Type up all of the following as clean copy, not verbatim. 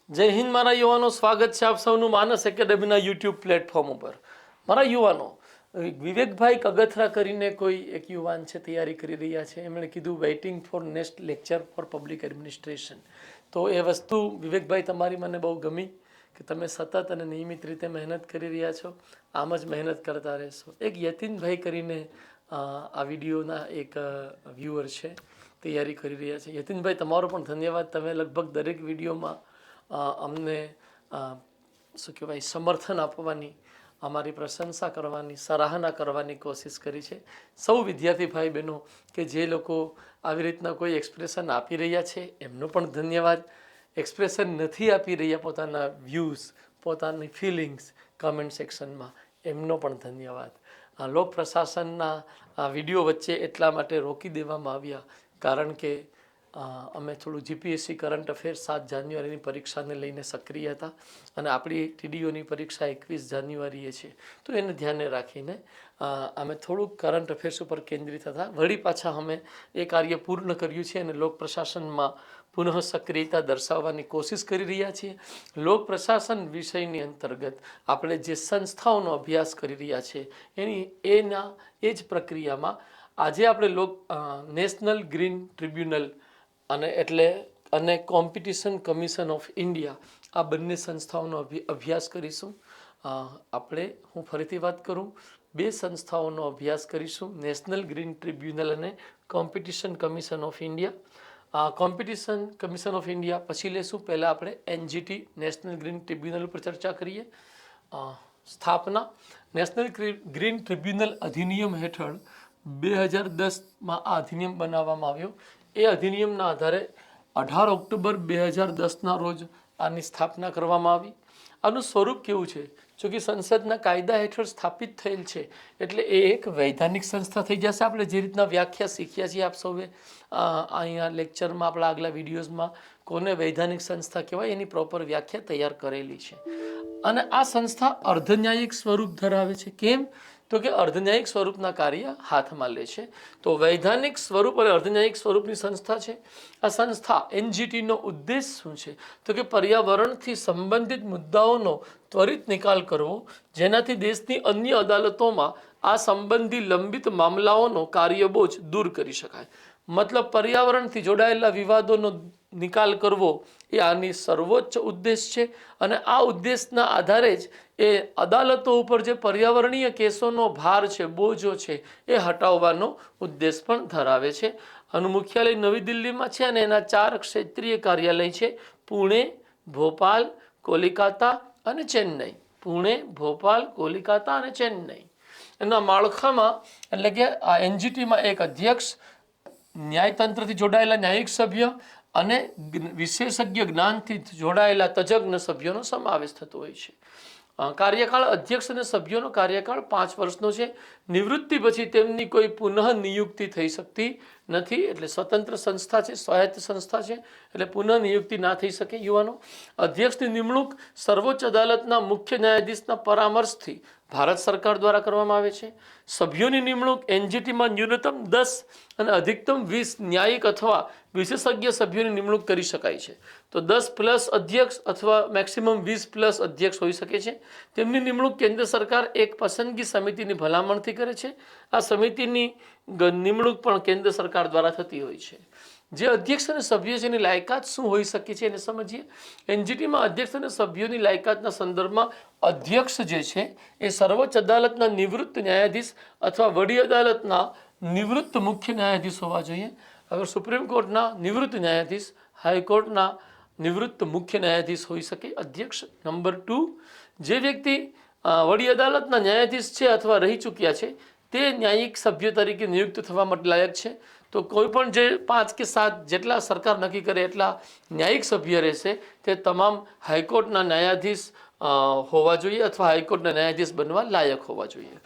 જય હિન્દ મારા યુવાનો, સ્વાગત છે આપ સૌનું માનસ એકેડેમીના યુટ્યુબ પ્લેટફોર્મ ઉપર. મારા યુવાનો, વિવેકભાઈ કગથરા કરીને કોઈ એક યુવાન છે, તૈયારી કરી રહ્યા છે. એમણે કીધું waiting for next lecture for public administration. તો એ વસ્તુ વિવેકભાઈ તમારી મને બહુ ગમી કે તમે સતત અને નિયમિત રીતે મહેનત કરી રહ્યા છો. આમ જ મહેનત કરતા રહેશો. એક યતિનભાઈ કરીને આ વિડીયોના એક વ્યુઅર છે, તૈયારી કરી રહ્યા છે. યતિનભાઈ, તમારો પણ ધન્યવાદ. તમે લગભગ દરેક વિડીયોમાં અમને શું કહેવાય સમર્થન આપવાની, અમારી પ્રશંસા કરવાની, સરાહના કરવાની કોશિશ કરી છે. સૌ વિદ્યાર્થી ભાઈ બહેનો કે જે લોકો આવી રીતના કોઈ એક્સપ્રેશન આપી રહ્યા છે એમનો પણ ધન્યવાદ. એક્સપ્રેશન નથી આપી રહ્યા પોતાના વ્યૂઝ, પોતાની ફિલિંગ્સ કમેન્ટ સેક્શનમાં, એમનો પણ ધન્યવાદ. લોક પ્રશાસનના વિડીયો વચ્ચે એટલા માટે રોકી દેવામાં આવ્યા કારણ કે અમે થોડું જીપીએસસી કરંટ અફેર્સ 7 જાન્યુઆરીની પરીક્ષાને લઈને સક્રિય હતા અને આપણી ટીડીઓની પરીક્ષા 21 જાન્યુઆરીએ છે. તો એને ધ્યાને રાખીને અમે થોડુંક કરંટ અફેર્સ ઉપર કેન્દ્રિત હતા. વળી પાછા અમે એ કાર્ય પૂર્ણ કર્યું છે અને લોક પ્રશાસનમાં પુનઃ સક્રિયતા દર્શાવવાની કોશિશ કરી રહ્યા છીએ. લોક પ્રશાસન વિષયની અંતર્ગત આપણે જે સંસ્થાઓનો અભ્યાસ કરી રહ્યા છીએ એ જ પ્રક્રિયામાં આજે આપણે નેશનલ ગ્રીન ટ્રિબ્યુનલ અને કોમ્પિટિશન કમિશન ઓફ ઇન્ડિયા, આ બંને સંસ્થાઓનો અભ્યાસ કરીશું. હું ફરીથી વાત કરું, 2 સંસ્થાઓનો અભ્યાસ કરીશું, નેશનલ ગ્રીન ટ્રિબ્યુનલ અને competition commission of India. Competition commission of India પછી લેશું. પહેલાં આપણે એનજીટી નેશનલ ગ્રીન ટ્રિબ્યુનલ ઉપર ચર્ચા કરીએ. સ્થાપના નેશનલ ગ્રીન ટ્રિબ્યુનલ અધિનિયમ હેઠળ 2010માં આ અધિનિયમ બનાવવામાં આવ્યો. એ અધિનિયમના આધારે 18 ઓક્ટોબર 2010ના રોજ આની સ્થાપના કરવામાં આવી. આનું સ્વરૂપ કેવું છે? જો કે સંસદના કાયદા હેઠળ સ્થાપિત થયેલ છે એટલે એ એક વૈધાનિક સંસ્થા થઈ જશે. આપણે જે રીતના વ્યાખ્યા શીખ્યા છીએ આપ સૌએ અહીંયા લેક્ચરમાં, આપણા આગલા વિડીયોઝમાં કોને વૈધાનિક સંસ્થા કહેવાય એની પ્રોપર વ્યાખ્યા તૈયાર કરેલી છે. અને આ સંસ્થા અર્ધન્યાયિક સ્વરૂપ ધરાવે છે. કેમ? તો કે અર્ધન્યાયિક સ્વરૂપના કાર્ય હાથમાં લે છે. તો વૈધાનિક સ્વરૂપ અને અર્ધન્યાયિક સ્વરૂપની સંસ્થા છે. આ સંસ્થા એનજીટીનો ઉદ્દેશ શું છે? તો કે પર્યાવરણથી સંબંધિત મુદ્દાઓનો ત્વરિત નિકાલ કરવો, જેનાથી દેશની અન્ય અદાલતોમાં આ સંબંધી લંબિત મામલાઓનો કાર્યબોજ દૂર કરી શકાય. મતલબ પર્યાવરણથી જોડાયેલા વિવાદોનો નિકાલ કરવો એ આની સર્વોચ્ચ ઉદ્દેશ છે. અને આ ઉદ્દેશના આધારે જ એ અદાલતો ઉપર જે પર્યાવરણીય કેસોનો ભાર છે, બોજો છે, એ હટાવવાનો ઉદ્દેશ પણ ધરાવે છે. આનું મુખ્યાલય નવી દિલ્હીમાં છે અને એના 4 ક્ષેત્રીય કાર્યાલય છે: પુણે, ભોપાલ, કોલકાતા અને ચેન્નઈ. પુણે, ભોપાલ, કોલકાતા અને ચેન્નઈ. એના માળખામાં એટલે કે આ એનજીટીમાં એક અધ્યક્ષ, ન્યાયતંત્રથી જોડાયેલા ન્યાયિક સભ્ય અને વિશેષજ્ઞ જ્ઞાનથી જોડાયેલા તજજ્ઞ સભ્યોનો સમાવેશ થતો હોય છે. કાર્યકાળ અધ્યક્ષ અને સભ્યોનો કાર્યકાળ 5 વર્ષનો છે. નિવૃત્તિ પછી તેમની કોઈ પુનઃ નિયુક્તિ થઈ શકતી નથી. એટલે સ્વતંત્ર સંસ્થા છે, સ્વાયત્ત સંસ્થા છે, એટલે પુનઃ નિયુક્તિ ના થઈ શકે. યુવાનો, અધ્યક્ષની નિમણૂક સર્વોચ્ચ અદાલતના મુખ્ય ન્યાયાધીશના પરામર્શથી ભારત સરકાર દ્વારા કરવામાં આવે છે. સભ્યોની નિમણૂક એનજીટીમાં ન્યૂનતમ 10 અને અધિકતમ 20 ન્યાયિક અથવા વિશેષજ્ઞ સભ્યોની નિમણૂક કરી શકાય છે. તો 10+ અધ્યક્ષ અથવા મેક્સિમમ 20+ અધ્યક્ષ હોઈ શકે છે. તેમની નિમણૂક કેન્દ્ર સરકાર એક પસંદગી સમિતિની ભલામણથી કરે છે. આ સમિતિની નિમણૂક પણ કેન્દ્ર સરકાર દ્વારા થતી હોય છે. જે અધ્યક્ષ અને સભ્ય છે એની લાયકાત શું હોઈ શકે છે એને સમજીએ. એનજીટીમાં અધ્યક્ષ અને સભ્યોની લાયકાતના સંદર્ભમાં અધ્યક્ષ જે છે એ સર્વોચ્ચ અદાલતના નિવૃત્ત ન્યાયાધીશ અથવા વડી અદાલતના નિવૃત્ત મુખ્ય ન્યાયાધીશ હોવા જોઈએ. અગર સુપ્રીમ કોર્ટના નિવૃત્ત ન્યાયાધીશ, હાઈકોર્ટના નિવૃત્ત મુખ્ય ન્યાયાધીશ હોઈ શકે અધ્યક્ષ. નંબર 2, જે વ્યક્તિ વડી અદાલતના ન્યાયાધીશ છે અથવા રહી ચૂક્યા છે તે ન્યાયિક સભ્ય તરીકે નિયુક્ત થવા માટે લાયક છે. તો કોઈ પણ જે 5 કે 7 જેટલા સરકાર નક્કી કરે એટલા ન્યાયિક સભ્ય રહેશે તે તમામ હાઈકોર્ટના ન્યાયાધીશ હોવા જોઈએ અથવા હાઈકોર્ટના ન્યાયાધીશ બનવા લાયક હોવા જોઈએ.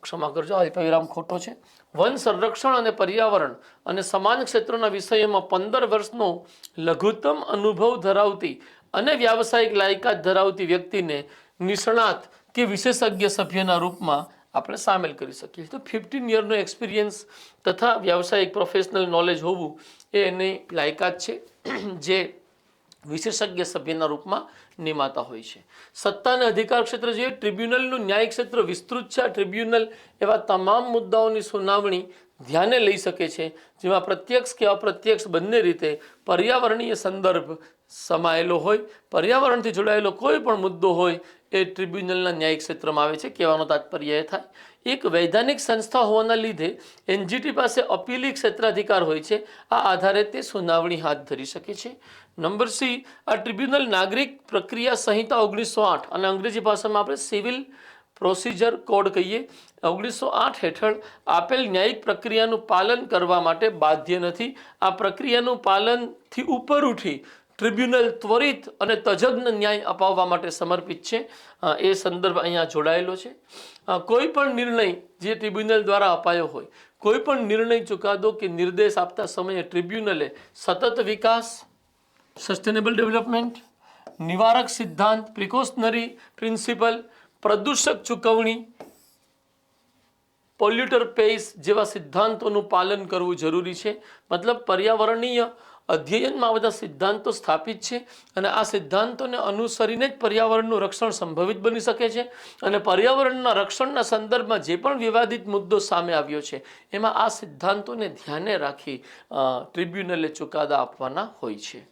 ક્ષમા કરજો, અલ્પવિરામ ખોટો છે. વન સંરક્ષણ અને પર્યાવરણ અને સમાન ક્ષેત્રોના વિષયોમાં 15 વર્ષનો લઘુત્તમ અનુભવ ધરાવતી અને વ્યાવસાયિક લાયકાત ધરાવતી વ્યક્તિને નિષ્ણાત કે વિશેષજ્ઞ સભ્યના રૂપમાં આપણે સામેલ કરી શકીએ. તો 15 યરનો એક્સપિરિયન્સ તથા વ્યાવસાયિક પ્રોફેશનલ નોલેજ હોવું એ એની લાયકાત છે જે વિશેષજ્ઞ સભ્યના રૂપમાં નિમાતા હોય છે. સત્તા અને અધિકાર ક્ષેત્ર જોઈએ, ટ્રિબ્યુનલનું ન્યાયિક ક્ષેત્ર વિસ્તૃત છે. આ ટ્રિબ્યુનલ એવા તમામ મુદ્દાઓની સુનાવણી ધ્યાને લઈ શકે છે જેમાં પ્રત્યક્ષ કે અપ્રત્યક્ષ બંને રીતે પર્યાવરણીય સંદર્ભ સમાયેલો હોય. પર્યાવરણથી જોડાયેલો કોઈ પણ મુદ્દો હોય એ ટ્રિબ્યુનલના ન્યાયિક ક્ષેત્રમાં આવે છે. કહેવાનો તાત્પર્ય એ થાય, એક વૈધાનિક સંસ્થા હોવાના લીધે એનજીટી પાસે અપીલી ક્ષેત્રાધિકાર હોય છે. આ આધારે તે સુનાવણી હાથ ધરી શકે છે. નંબર સી, આ ટ્રિબ્યુનલ નાગરિક પ્રક્રિયા સંહિતા 1908 અને અંગ્રેજી ભાષામાં આપણે સિવિલ પ્રોસિજર કોડ કહીએ 1908 હેઠળ આપેલ ન્યાયિક પ્રક્રિયાનું પાલન કરવા માટે બાધ્ય નથી. આ પ્રક્રિયાનું પાલનથી ઉપર ઉઠી ટ્રિબ્યુનલ ત્વરિત અને તજજ્ઞ ન્યાય અપાવવા માટે સમર્પિત છે. એ સંદર્ભ અહીંયા જોડાયેલો છે. કોઈ પણ નિર્ણય જે ટ્રિબ્યુનલ દ્વારા અપાયો હોય, કોઈ પણ નિર્ણય, ચુકાદો કે નિર્દેશ આપતા સમયે ટ્રિબ્યુનલે સતત વિકાસ, સસ્ટેનેબલ ડેવલપમેન્ટ, નિવારક સિદ્ધાંત, પ્રિકોશનરી પ્રિન્સિપલ, પ્રદૂષક ચૂકવણી, પોલ્યુટર પેઇસ જેવા સિદ્ધાંતોનું પાલન કરવું જરૂરી છે. મતલબ પર્યાવરણીય અધ્યયનમાં બધા સિદ્ધાંતો સ્થાપિત છે અને આ સિદ્ધાંતોને અનુસરીને જ પર્યાવરણનું રક્ષણ સંભવિત બની શકે છે. અને પર્યાવરણના રક્ષણના સંદર્ભમાં જે પણ વિવાદિત મુદ્દો સામે આવ્યો છે એમાં આ સિદ્ધાંતોને ધ્યાને રાખી ટ્રિબ્યુનલે ચુકાદા આપવાના હોય છે.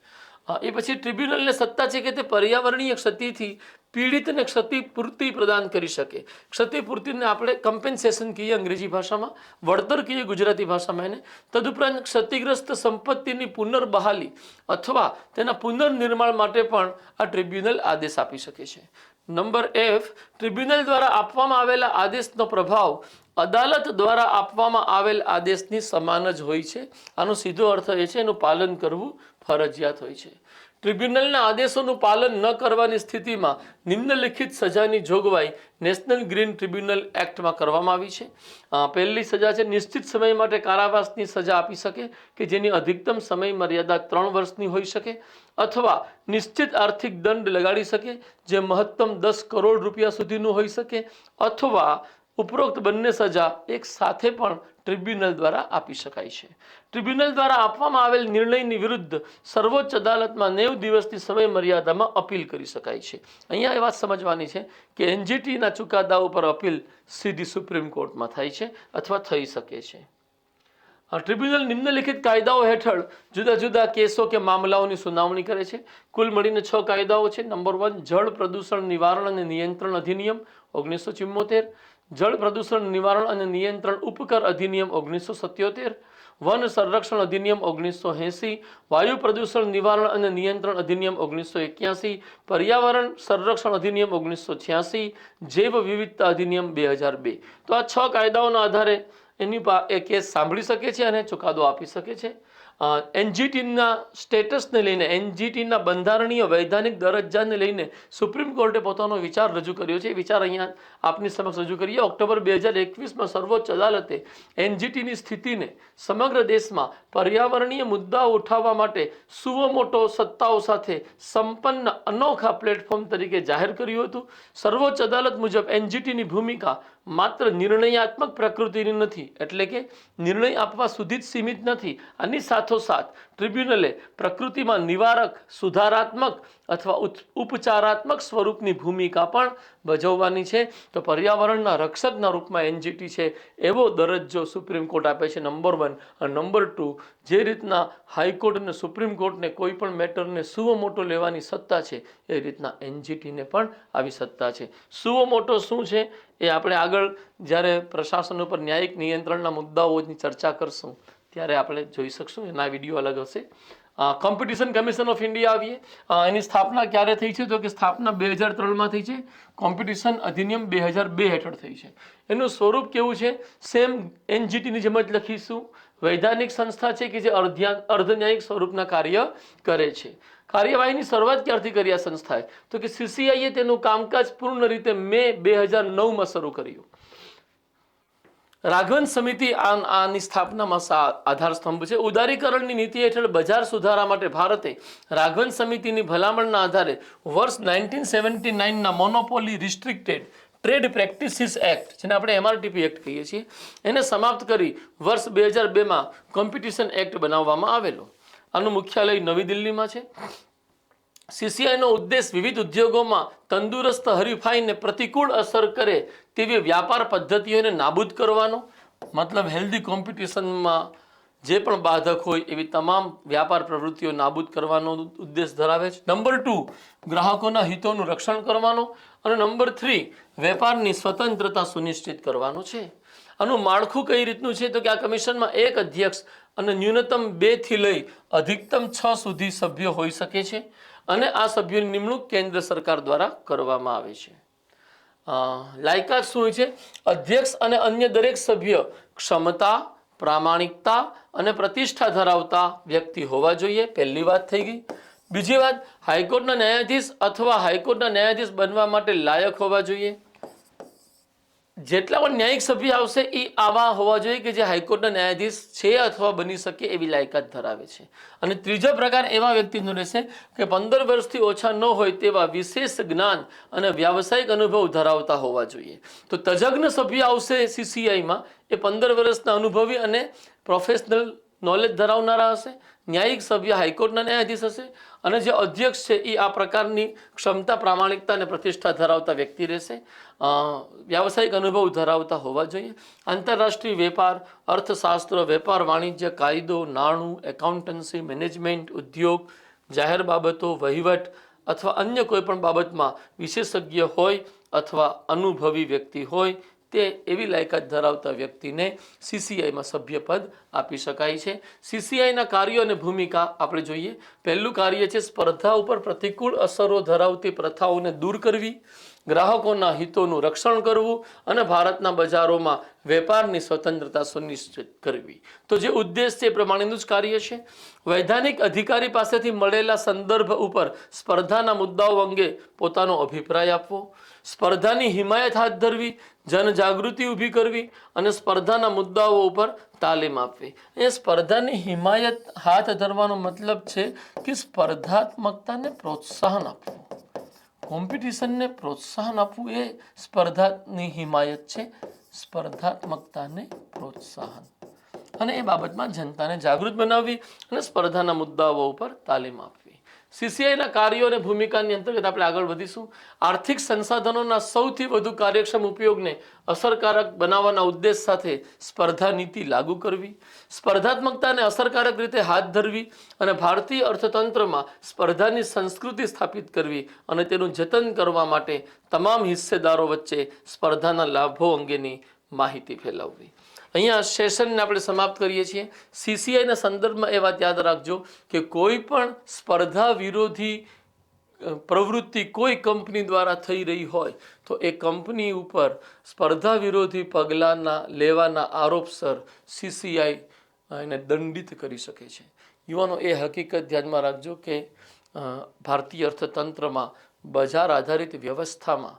એ પછી ટ્રિબ્યુનલને સત્તા છે કે તે પર્યાવરણીય ક્ષતિથી પીડિતને ક્ષતિપૂર્તિ પ્રદાન કરી શકે. ક્ષતિપૂર્તિને આપણે કમ્પેન્સેશન કહીએ અંગ્રેજી ભાષામાં, વળતર કહીએ ગુજરાતી ભાષામાં એને. તદુપરાંત ક્ષતિગ્રસ્ત સંપત્તિની પુનર્બહાલી અથવા તેના પુનર્નિર્માણ માટે પણ આ ટ્રિબ્યુનલ આદેશ આપી શકે છે. નંબર એફ, ટ્રિબ્યુનલ દ્વારા આપવામાં આવેલા આદેશનો પ્રભાવ અદાલત દ્વારા આપવામાં આવેલ આદેશની સમાન જ હોય છે. આનો સીધો અર્થ એ છે એનું પાલન કરવું ફરજિયાત હોય છે. ટ્રિબ્યુનલના આદેશોનું પાલન ન કરવાની સ્થિતિમાં નિમ્નલિખિત સજાની જોગવાઈ નેશનલ ગ્રીન ટ્રિબ્યુનલ એક્ટમાં કરવામાં આવી છે. પહેલી સજા છે નિશ્ચિત સમય માટે કારાવાસની સજા આપી શકે કે જેની અધિકતમ સમય મર્યાદા 3 વર્ષની હોઈ શકે, અથવા નિશ્ચિત આર્થિક દંડ લગાડી શકે જે મહત્તમ 10 કરોડ રૂપિયા સુધીનું હોઈ શકે, અથવા ઉપરોક્ત બંને સજા એક સાથે પણ ટ્રિબ્યુનલ દ્વારા આપી શકાય છે. ટ્રિબ્યુનલ દ્વારા આપવામાં આવેલ નિર્ણયની વિરુદ્ધ સર્વોચ્ચ અદાલતમાં 90 દિવસની સમય મર્યાદામાં અપીલ કરી શકાય છે. અહીંયા એ વાત સમજવાની છે કે એનજીટીના ચુકાદા ઉપર અપીલ સીધી સુપ્રીમ કોર્ટમાં થાય છે અથવા થઈ શકે છે. ટ્રિબ્યુનલ નિમ્નલિખિત કાયદાઓ હેઠળ જુદા જુદા કેસો કે મામલાઓની સુનાવણી કરે છે. કુલ મળીને 6 કાયદાઓ છે. નંબર 1, જળ પ્રદૂષણ નિવારણ અને નિયંત્રણ અધિનિયમ 1974, જળ પ્રદૂષણ નિવારણ અને નિયંત્રણ ઉપકર અધિનિયમ 1977, વન સંરક્ષણ અધિનિયમ 1980, વાયુ પ્રદૂષણ નિવારણ અને નિયંત્રણ અધિનિયમ 1981, પર્યાવરણ સંરક્ષણ અધિનિયમ 1986, જૈવ વિવિધતા અધિનિયમ 2002. તો આ 6 કાયદાઓના આધારે એની એ કેસ સાંભળી શકે છે અને ચુકાદો આપી શકે છે. એનજીટીના સ્ટેટસને લઈને, એનજીટીના બંધારણીય વૈધાનિક દરજ્જાને લઈને સુપ્રીમ કોર્ટે પોતાનો વિચાર રજૂ કર્યો છે. એ વિચાર અહીંયા આપની સમક્ષ રજૂ કરીએ. ઓક્ટોબર 2021માં સર્વોચ્ચ અદાલતે એનજીટીની સ્થિતિને સમગ્ર દેશમાં પર્યાવરણીય મુદ્દાઓ ઉઠાવવા માટે સુવમોટો સત્તાઓ સાથે સંપન્ન અનોખા પ્લેટફોર્મ તરીકે જાહેર કર્યું હતું. સર્વોચ્ચ અદાલત મુજબ એનજીટીની ભૂમિકા માત્ર નિર્ણયાત્મક પ્રકૃતિની નથી, એટલે કે નિર્ણય આપવા સુધી જ સીમિત નથી. આની સાથોસાથ ટ્રિબ્યુનલે પ્રકૃતિમાં નિવારક, સુધારાત્મક અથવા ઉપચારાત્મક સ્વરૂપની ભૂમિકા પણ ભજવવાની છે. તો પર્યાવરણના રક્ષકના રૂપમાં એનજીટી છે એવો દરજ્જો સુપ્રીમ કોર્ટ આપે છે, નંબર 1. અને નંબર 2, જે રીતના હાઈકોર્ટ અને સુપ્રીમ કોર્ટને કોઈ પણ મેટરને સુવમોટો લેવાની સત્તા છે એ રીતના એનજીટીને પણ આવી સત્તા છે. સુવમોટો શું છે એ આપણે આગળ જ્યારે પ્રશાસન ઉપર ન્યાયિક નિયંત્રણના મુદ્દાઓની ચર્ચા કરશું ત્યારે આપણે જોઈ શકશું. એના વિડીયો અલગ હશે. કોમ્પિટિશન કમિશન ઓફ ઇન્ડિયા આવીએ. એની સ્થાપના ક્યારે થઈ છે તો કે સ્થાપના 2003માં થઈ છે. કોમ્પિટિશન અધિનિયમ 2002 હેઠળ થઈ છે. એનું સ્વરૂપ કેવું છે? સેમ એનજીટીની જેમ જ લખીશું. વૈધાનિક સંસ્થા છે કે જે અર્ધન્યાયિક સ્વરૂપના કાર્ય કરે છે. કાર્યવાહીની શરૂઆત ક્યારથી કરી આ સંસ્થાએ તો કે સીસીઆઈએ તેનું કામકાજ પૂર્ણ રીતે મે 2009માં શરૂ કર્યું. રાઘવન સમિતિ આની સ્થાપનામાં આધાર સ્તંભ છે. ઉદારીકરણની નીતિ હેઠળ બજાર સુધારા માટે ભારતે રાઘવન સમિતિની ભલામણના આધારે વર્ષ 1979ના monopoly restricted trade practices act, જેને આપણે એમઆરટીપી એક્ટ કહીએ છીએ, એને સમાપ્ત કરી વર્ષ 2002માં કોમ્પિટિશન એક્ટ બનાવવામાં આવેલો. આનું મુખ્યાલય નવી દિલ્હીમાં છે. સીસીઆઈનો ઉદ્દેશ વિવિધ ઉદ્યોગોમાં તંદુરસ્ત હરીફાઈને પ્રતિકૂળ અસર કરે તેવી વ્યાપાર પદ્ધતિઓને નાબૂદ કરવાનો, મતલબ હેલ્ધી કોમ્પિટિશનમાં જે પણ બાધક હોય એવી તમામ વ્યાપાર પ્રવૃત્તિઓ નાબૂદ કરવાનો ઉદ્દેશ ધરાવે છે. નંબર 2, ગ્રાહકોના હિતોનું રક્ષણ કરવાનો. અને નંબર 3, વેપારની સ્વતંત્રતા સુનિશ્ચિત કરવાનો છે. આનું માળખું કઈ રીતનું છે તો કે આ કમિશનમાં 1 અધ્યક્ષ અને ન્યૂનતમ 2 થી લઈ અધિકતમ 6 સુધી સભ્યો હોઈ શકે છે અને આ સભ્યોની નિમણૂક કેન્દ્ર સરકાર દ્વારા કરવામાં આવે છે. લાયકાત શું છે? અધ્યક્ષ અને અન્ય દરેક સભ્ય ક્ષમતા, પ્રામાણિકતા અને પ્રતિષ્ઠા ધરાવતા વ્યક્તિ હોવા જોઈએ. પહેલી વાત થઈ ગઈ. બીજી વાત, હાઈકોર્ટના ન્યાયાધીશ અથવા હાઈકોર્ટના ન્યાયાધીશ બનવા માટે લાયક હોવા જોઈએ. જેટલા પણ ન્યાયિક સભ્ય આવશે એ આવા હોવા જોઈએ કે જે હાઈકોર્ટના ન્યાયાધીશ છે અથવા બની શકે એવી લાયકાત ધરાવે છે. અને ત્રીજો પ્રકાર એવા વ્યક્તિનો રહેશે કે 15 વર્ષથી ઓછા ન હોય તેવા વિશેષ જ્ઞાન અને વ્યાવસાયિક અનુભવ ધરાવતા હોવા જોઈએ. તો તજજ્ઞ સભ્ય આવશે સીસીઆઈમાં એ 15 વર્ષના અનુભવી અને પ્રોફેશનલ નોલેજ ધરાવનારા હશે. ન્યાયિક સભ્ય હાઈકોર્ટના ન્યાયાધીશ હશે અને જે અધ્યક્ષ છે એ આ પ્રકારની ક્ષમતા, પ્રામાણિકતા અને પ્રતિષ્ઠા ધરાવતા વ્યક્તિ રહેશે. વ્યાવસાયિક અનુભવ ધરાવતા હોવા જોઈએ. આંતરરાષ્ટ્રીય વેપાર, અર્થશાસ્ત્ર, વેપાર વાણિજ્ય, કાયદો, નાણું, એકાઉન્ટન્સી, મેનેજમેન્ટ, ઉદ્યોગ, જાહેર બાબતો, વહીવટ અથવા અન્ય કોઈ પણ બાબતમાં વિશેષજ્ઞ હોય અથવા અનુભવી વ્યક્તિ હોય તે એવી લાયકાત ધરાવતા વ્યક્તિને સીસીઆઈમાં સભ્યપદ આપી શકાય છે. સીસીઆઈના કાર્યો અને ભૂમિકા આપણે જોઈએ. પહેલું કાર્ય છે સ્પર્ધા ઉપર પ્રતિકૂળ અસરો ધરાવતી પ્રથાઓને દૂર કરવી, ગ્રાહકોના હિતોનું રક્ષણ કરવું અને ભારતના બજારોમાં વેપારની સ્વતંત્રતા સુનિશ્ચિત કરવી. તો જે ઉદ્દેશ છે એ પ્રમાણેનું જ કાર્ય છે. વૈધાનિક અધિકારી પાસેથી મળેલા સંદર્ભ ઉપર સ્પર્ધાના મુદ્દાઓ અંગે પોતાનો અભિપ્રાય આપવો, સ્પર્ધાની હિમાયત હાથ ધરવી, જનજાગૃતિ ઊભી કરવી અને સ્પર્ધાના મુદ્દાઓ ઉપર તાલીમ આપવી. એ સ્પર્ધાની હિમાયત હાથ ધરવાનો મતલબ છે કે સ્પર્ધાત્મકતાને પ્રોત્સાહન આપવું, કોમ્પિટિશનને પ્રોત્સાહન આપવું એ સ્પર્ધાની હિમાયત છે. સ્પર્ધાત્મકતાને પ્રોત્સાહન અને એ બાબતમાં જનતાને જાગૃત બનાવવી અને સ્પર્ધાના મુદ્દાઓ ઉપર તાલીમ આપવી. સીસીઆઈના કાર્યો અને ભૂમિકાની અંતર્ગત આપણે આગળ વધીશું. આર્થિક સંસાધનોના સૌથી વધુ કાર્યક્ષમ ઉપયોગને અસરકારક બનાવવાના ઉદ્દેશ સાથે સ્પર્ધા નીતિ લાગુ કરવી, સ્પર્ધાત્મકતાને અસરકારક રીતે હાથ ધરવી અને ભારતીય અર્થતંત્રમાં સ્પર્ધાની સંસ્કૃતિ સ્થાપિત કરવી અને તેનું જતન કરવા માટે તમામ હિસ્સેદારો વચ્ચે સ્પર્ધાના લાભો અંગેની માહિતી ફેલાવવી. અહીંયા સેશનને આપણે સમાપ્ત કરીએ છીએ. સીસીઆઈના સંદર્ભમાં એ વાત યાદ રાખજો કે કોઈ પણ સ્પર્ધા વિરોધી પ્રવૃત્તિ કોઈ કંપની દ્વારા થઈ રહી હોય તો એ કંપની ઉપર સ્પર્ધા વિરોધી પગલાંના લેવાના આરોપસર સીસીઆઈ એને દંડિત કરી શકે છે. યુવાનો એ હકીકત ધ્યાનમાં રાખજો કે ભારતીય અર્થતંત્રમાં બજાર આધારિત વ્યવસ્થામાં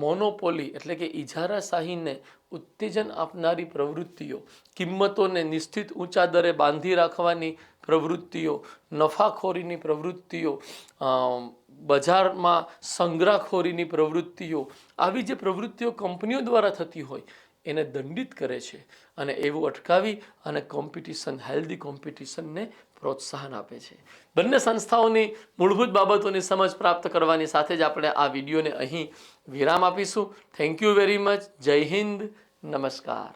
મોનોપોલી એટલે કે ઇજારાશાહીને ઉત્તેજન આપનારી પ્રવૃત્તિઓ, કિંમતોને નિશ્ચિત ઊંચા દરે બાંધી રાખવાની પ્રવૃત્તિઓ, નફાખોરીની પ્રવૃત્તિઓ, બજારમાં સંગ્રહખોરીની પ્રવૃત્તિઓ, આવી જે પ્રવૃત્તિઓ કંપનીઓ દ્વારા થતી હોય એને દંડિત કરે છે અને એવું અટકાવી અને કોમ્પિટિશન, હેલ્ધી કોમ્પિટિશનને પ્રોત્સાહન આપે છે. બંને સંસ્થાઓની મૂળભૂત બાબતોની સમજ પ્રાપ્ત કરવાની સાથે જ આપણે આ વિડીયોને અહીં વિરામ આપીશું. Thank you very much. જય હિન્દ. નમસ્કાર.